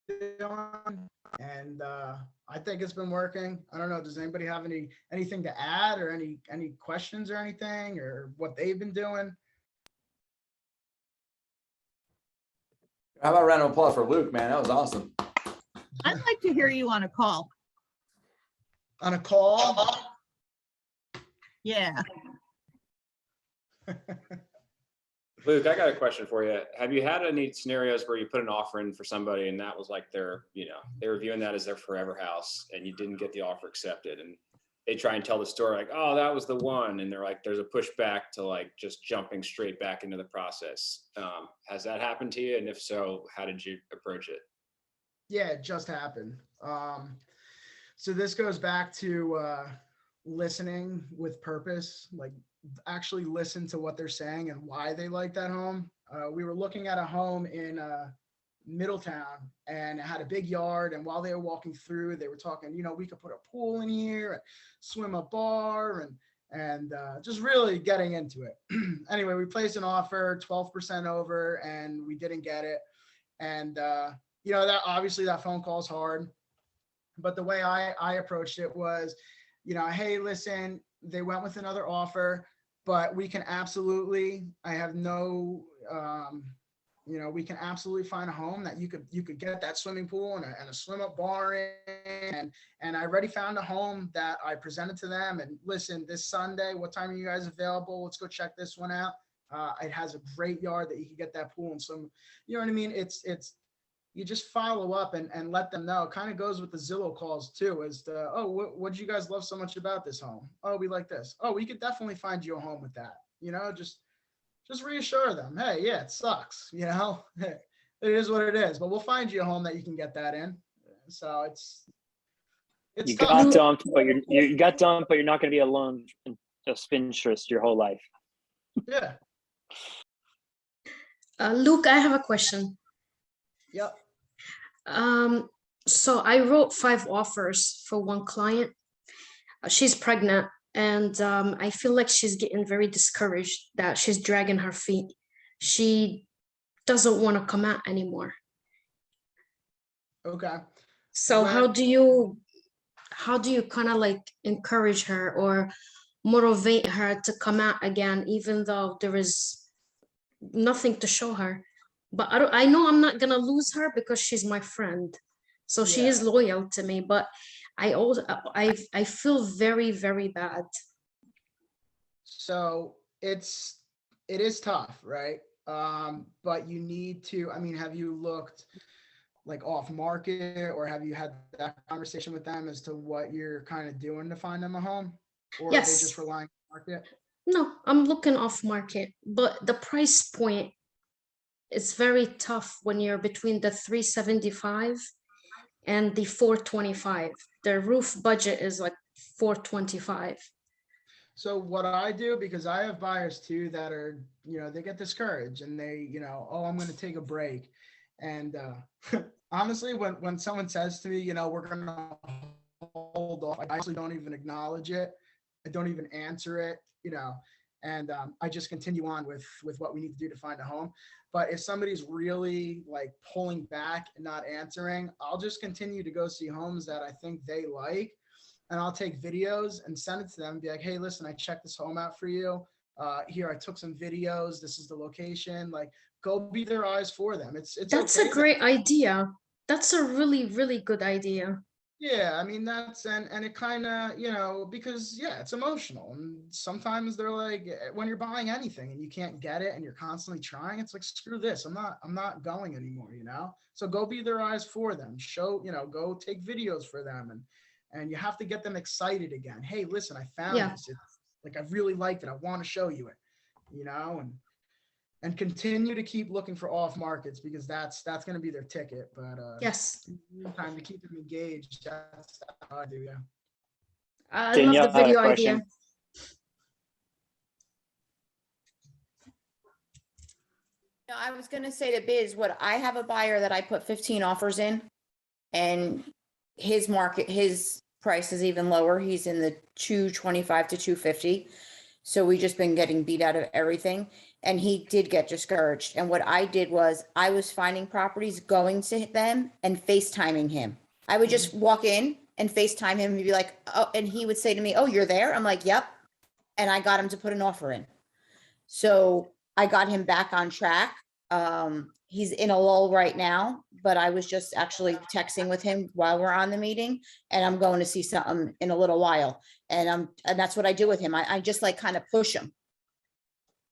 doing. And I think it's been working. I don't know. Does anybody have anything to add, or any questions or anything, or what they've been doing? How about a round of applause for Luke, man? That was awesome. I'd like to hear you on a call. On a call? Yeah. Luke, I got a question for you. Have you had any scenarios where you put an offer in for somebody and that was like they were viewing that as their forever house, and you didn't get the offer accepted, and they try and tell the story like, oh, that was the one, and they're like, there's a pushback to like just jumping straight back into the process. Has that happened to you? And if so, how did you approach it? Yeah, it just happened. So this goes back to listening with purpose, like actually listen to what they're saying and why they like that home. We were looking at a home in Middletown, and it had a big yard. And while they were walking through, they were talking, we could put a pool in here, swim up bar, and just really getting into it. Anyway, we placed an offer 12% over, and we didn't get it. And that obviously that phone call is hard, but the way I approached it was, hey, listen, they went with another offer, but we can absolutely, we can absolutely find a home that you could get that swimming pool and a swim up bar in. And I already found a home that I presented to them. And listen, this Sunday, what time are you guys available? Let's go check this one out. It has a great yard that you can get that pool and swim. You know what I mean? It's you just follow up and let them know. It kind of goes with the Zillow calls too, as to, oh, what did you guys love so much about this home? Oh, we like this. Oh, we could definitely find you a home with that. Just reassure them. Hey, yeah, it sucks. It is what it is, but we'll find you a home that you can get that in. So it's you tough. got dumped, but you got dumped, but you're not going to be alone, a spinstress your whole life. Yeah. Luke, I have a question. Yep. So I wrote 5 offers for one client. She's pregnant, and I feel like she's getting very discouraged, that she's dragging her feet. She doesn't want to come out anymore. Okay. So how do you kind of like encourage her or motivate her to come out again, even though there is nothing to show her? But I know I'm not gonna lose her because she's my friend, so she is loyal to me. But I feel very, very bad. So it is tough, right? But you need to. I mean, have you looked like off market, or have you had that conversation with them as to what you're kind of doing to find them a home, or Yes. are they just relying on market? No, I'm looking off market, but the price point. It's very tough when you're between the 375 and the 425. The roof budget is like 425. So what I do, because I have buyers too that are, they get discouraged and they, oh, I'm going to take a break. And honestly, when someone says to me, we're going to hold off, I actually don't even acknowledge it. I don't even answer it, and I just continue on with what we need to do to find a home. But if somebody's really like pulling back and not answering, I'll just continue to go see homes that I think they like. And I'll take videos and send it to them and be like, hey, listen, I checked this home out for you. Here, I took some videos. This is the location. Like, go be their eyes for them. It's That's okay a great idea. That's a really, really good idea. Yeah, I mean that's and it kind of, because yeah, it's emotional. And sometimes they're like, when you're buying anything and you can't get it and you're constantly trying, it's like, screw this. I'm not going anymore. So go be their eyes for them. Show, go take videos for them, and you have to get them excited again. Hey, listen, I found Yeah. this. It's like, I really liked it. I want to show you it, and continue to keep looking for off markets, because that's going to be their ticket. But Yes. in the meantime, to keep them engaged, that's how I do. Yeah. I Danielle love the had a video question. idea. No, I was gonna say to Biz, what I have a buyer that I put 15 offers in, and his price is even lower. He's in the 225 to 250. So we just been getting beat out of everything. And he did get discouraged. And what I did was I was finding properties, going to them and FaceTiming him. I would just walk in and FaceTime him and be like, oh, and he would say to me, oh, you're there? I'm like, yep. And I got him to put an offer in. So I got him back on track. He's in a lull right now, but I was just actually texting with him while we're on the meeting, and I'm going to see something in a little while. And that's what I do with him. I just like kind of push him.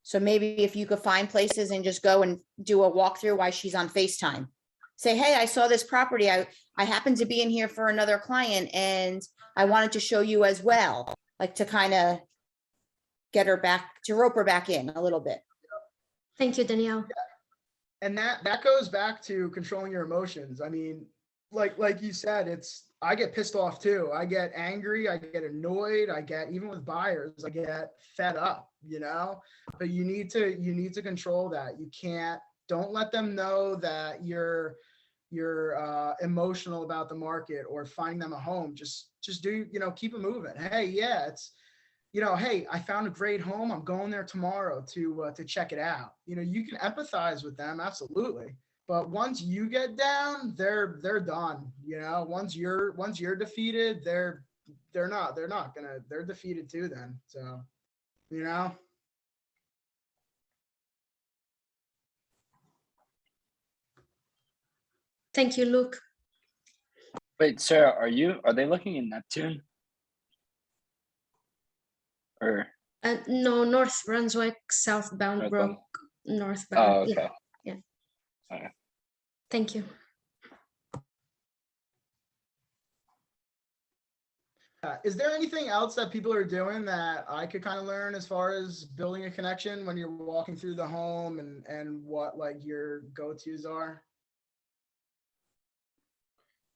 So maybe if you could find places and just go and do a walkthrough while she's on FaceTime. Say, hey, I saw this property. I happened to be in here for another client and I wanted to show you as well, like to kind of get her back, to rope her back in a little bit. Thank you, Danielle. And that goes back to controlling your emotions. I mean, like you said, I get pissed off too. I get angry, I get annoyed, even with buyers, I get fed up, but you need to control that. Don't let them know that you're emotional about the market or finding them a home. Just do, keep it moving. Hey, yeah, hey, I found a great home. I'm going there tomorrow to check it out. You can empathize with them, absolutely. But once you get down, they're done. Once you're defeated, they're defeated too then. So, Thank you, Luke. Wait, Sarah, are they looking in Neptune? Or No, North Brunswick, southbound Northbound? Broke, northbound. Oh, okay. Yeah. All right. Thank you. Is there anything else that people are doing that I could kind of learn as far as building a connection when you're walking through the home, and what like your go-tos are?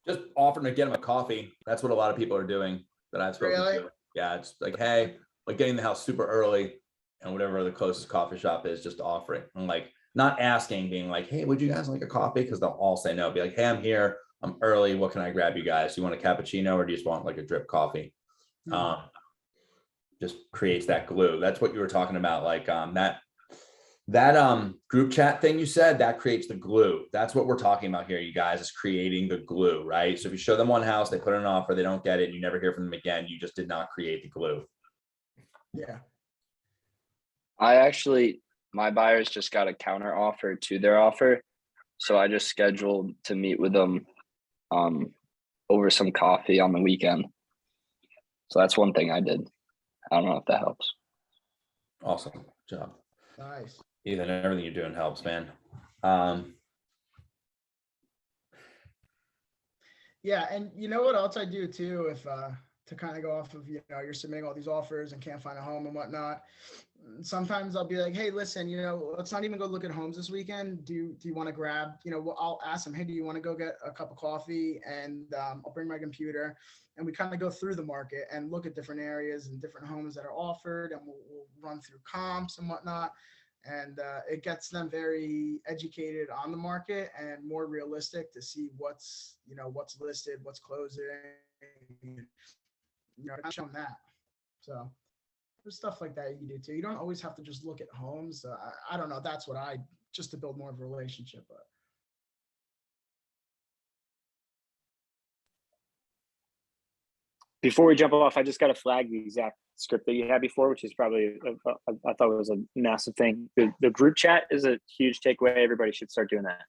Just offering to get them a coffee. That's what a lot of people are doing that I've spoken Really? to. Yeah, it's like, hey, like getting the house super early and whatever the closest coffee shop is, just offering. And like not asking, being like, hey, would you guys like a coffee? Because they'll all say no. Be like, hey, I'm here. I'm early. What can I grab you guys? Do you want a cappuccino or do you just want like a drip coffee? Just creates that glue. That's what you were talking about. Like that group chat thing you said, that creates the glue. That's what we're talking about here, you guys, is creating the glue, right? So if you show them one house, they put in an offer, they don't get it, and you never hear from them again, you just did not create the glue. Yeah. My buyers just got a counter offer to their offer. So I just scheduled to meet with them over some coffee on the weekend. So that's one thing I did. I don't know if that helps. Awesome. Good job. Nice. Ethan, everything you're doing helps, man. Yeah, and you know what else I do too, if to kind of go off of, you're submitting all these offers and can't find a home and whatnot. Sometimes I'll be like, hey, listen, let's not even go look at homes this weekend. Do you want to grab, I'll ask them, hey, do you want to go get a cup of coffee? And I'll bring my computer and we kind of go through the market and look at different areas and different homes that are offered, and we'll run through comps and whatnot. And it gets them very educated on the market and more realistic to see what's listed, what's closing, show them that. So there's stuff like that you can do too. You don't always have to just look at homes. I don't know. That's what just to build more of a relationship. But Before we jump off, I just got to flag the exact script that you had before, which is probably, I thought it was a massive thing. The group chat is a huge takeaway. Everybody should start doing that.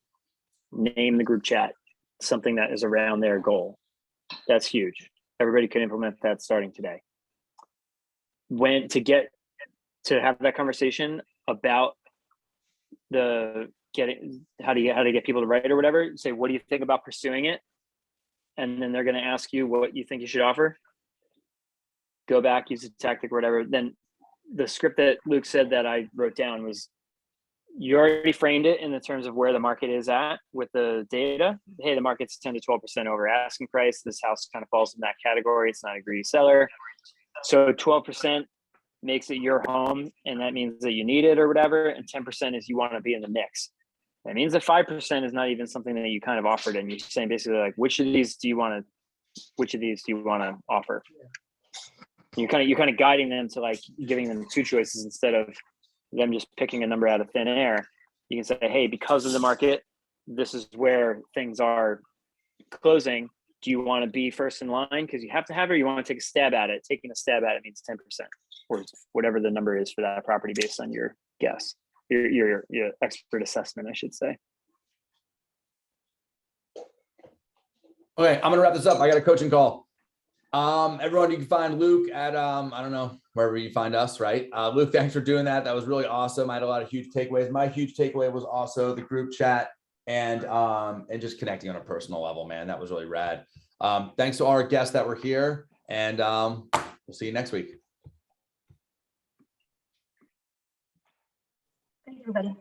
Name the group chat, something that is around their goal. That's huge. Everybody can implement that starting today. When to have that conversation about how to get people to write or whatever, say, what do you think about pursuing it? And then they're going to ask you what you think you should offer. Go back, use a tactic or whatever. Then the script that Luke said that I wrote down was, you already framed it in the terms of where the market is at with the data. Hey, the market's 10 to 12% over asking price. This house kind of falls in that category. It's not a greedy seller. So 12% makes it your home, and that means that you need it or whatever. And 10% is you want to be in the mix. That means that 5% is not even something that you kind of offered, and you're saying basically like, which of these do you want to offer? You're kind of guiding them to like giving them two choices instead of them just picking a number out of thin air. You can say, hey, because of the market, this is where things are closing. Do you want to be first in line because you have to have it, or you want to take a stab at it? Taking a stab at it means 10%, or whatever the number is for that property based on your guess. Your expert assessment, I should say. Okay, I'm gonna wrap this up. I got a coaching call. Everyone, you can find Luke at I don't know, wherever you find us, right? Luke, thanks for doing that. That was really awesome. I had a lot of huge takeaways. My huge takeaway was also the group chat and just connecting on a personal level, man. That was really rad. Thanks to all our guests that were here, and we'll see you next week. Thank you, everybody.